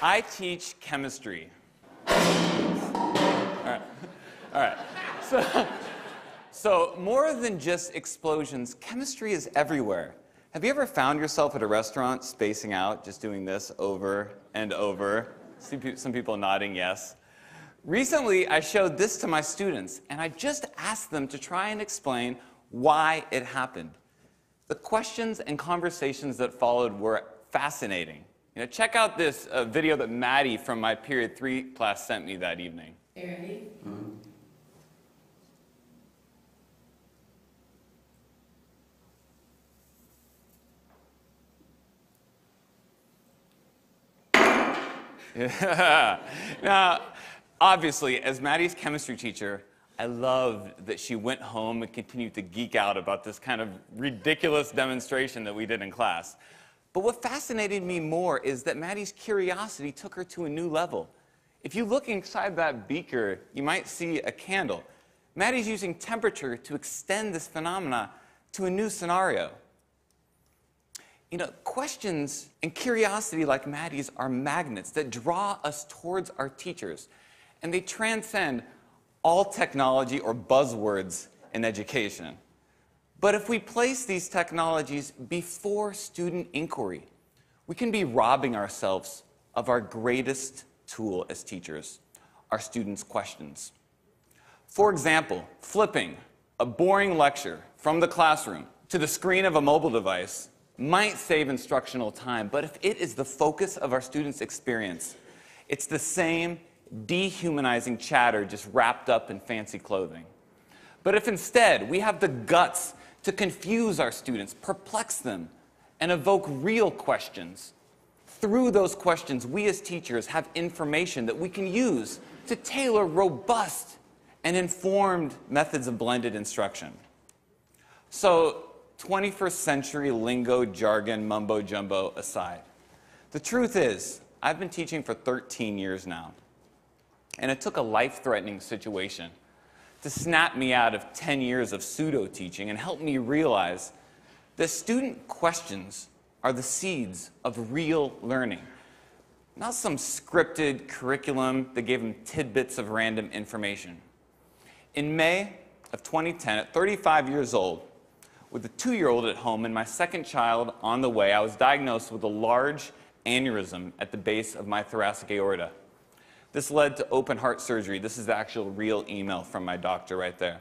I teach chemistry. All right. So more than just explosions, chemistry is everywhere. Have you ever found yourself at a restaurant spacing out, just doing this over and over? See some people nodding yes. Recently, I showed this to my students, and I just asked them to try and explain why it happened. The questions and conversations that followed were fascinating. Check out this video that Maddie from my Period 3 class sent me that evening. Hey, ready? Yeah. Now, obviously, as Maddie's chemistry teacher, I loved that she went home and continued to geek out about this kind of ridiculous demonstration that we did in class. But what fascinated me more is that Maddie's curiosity took her to a new level. If you look inside that beaker, you might see a candle. Maddie's using temperature to extend this phenomena to a new scenario. Questions and curiosity like Maddie's are magnets that draw us towards our teachers, and they transcend all technology or buzzwords in education. But if we place these technologies before student inquiry, we can be robbing ourselves of our greatest tool as teachers, our students' questions. For example, flipping a boring lecture from the classroom to the screen of a mobile device might save instructional time, but if it is the focus of our students' experience, it's the same dehumanizing chatter just wrapped up in fancy clothing. But if instead we have the guts to confuse our students, perplex them, and evoke real questions, through those questions, we as teachers have information that we can use to tailor robust and informed methods of blended instruction. So, 21st century lingo, jargon, mumbo-jumbo aside, the truth is, I've been teaching for 13 years now, and it took a life-threatening situation to snap me out of 10 years of pseudo-teaching and help me realize that student questions are the seeds of real learning, not some scripted curriculum that gave them tidbits of random information. In May of 2010, at 35 years old, with a 2-year-old at home and my second child on the way, I was diagnosed with a large aneurysm at the base of my thoracic aorta. This led to open heart surgery. This is the actual real email from my doctor right there.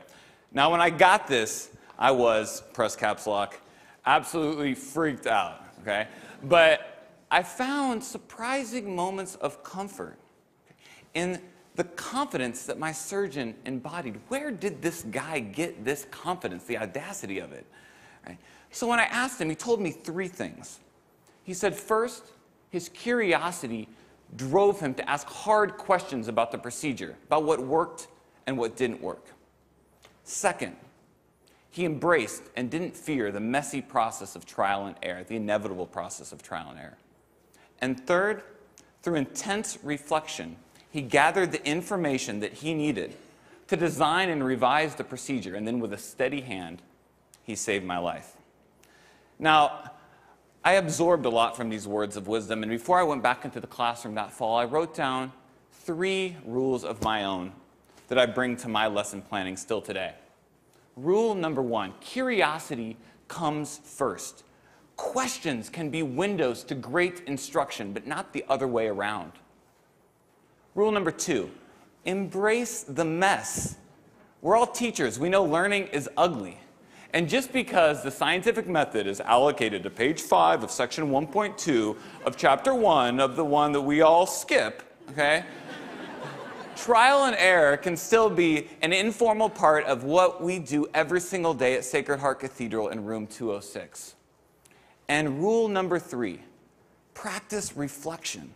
Now, when I got this, I was, press caps lock, absolutely freaked out, okay? But I found surprising moments of comfort in the confidence that my surgeon embodied. Where did this guy get this confidence, the audacity of it? Right? So when I asked him, he told me 3 things. He said, first, his curiosity drove him to ask hard questions about the procedure, about what worked and what didn't work. Second, he embraced and didn't fear the messy process of trial and error, the inevitable process of trial and error. And third, through intense reflection, he gathered the information that he needed to design and revise the procedure, and then with a steady hand, he saved my life. Now, I absorbed a lot from these words of wisdom, and before I went back into the classroom that fall, I wrote down 3 rules of my own that I bring to my lesson planning still today. Rule number 1, curiosity comes first. Questions can be windows to great instruction, but not the other way around. Rule number 2, embrace the mess. We're all teachers. We know learning is ugly. And just because the scientific method is allocated to page 5 of section 1.2 of chapter 1 of the one that we all skip, okay? Trial and error can still be an informal part of what we do every single day at Sacred Heart Cathedral in room 206. And rule number 3, practice reflection.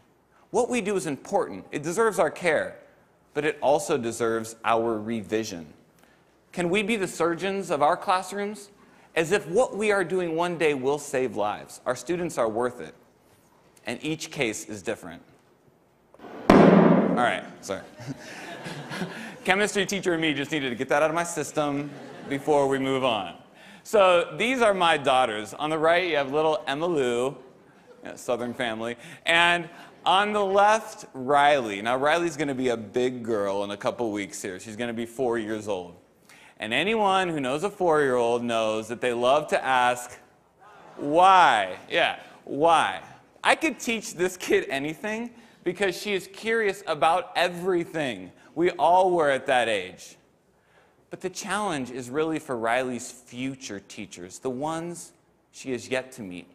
What we do is important. It deserves our care, but it also deserves our revision. Can we be the surgeons of our classrooms? As if what we are doing one day will save lives. Our students are worth it. And each case is different. All right, sorry. Chemistry teacher and me just needed to get that out of my system before we move on. So these are my daughters. On the right, you have little Emma Lou, Southern family. And On the left, Riley. Now, Riley's going to be a big girl in a couple weeks here. She's going to be 4 years old. And anyone who knows a 4-year-old knows that they love to ask, why? Yeah, why? I could teach this kid anything because she is curious about everything. We all were at that age. But the challenge is really for Riley's future teachers, the ones she has yet to meet.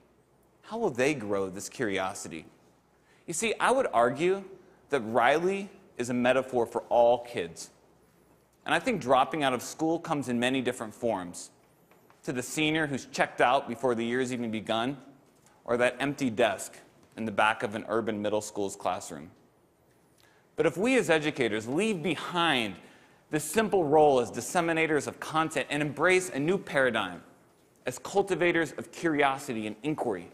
How will they grow this curiosity? You see, I would argue that Riley is a metaphor for all kids. And I think dropping out of school comes in many different forms. To the senior who's checked out before the year's even begun, or that empty desk in the back of an urban middle school's classroom. But if we as educators leave behind this simple role as disseminators of content and embrace a new paradigm as cultivators of curiosity and inquiry,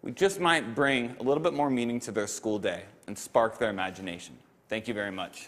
we just might bring a little bit more meaning to their school day and spark their imagination. Thank you very much.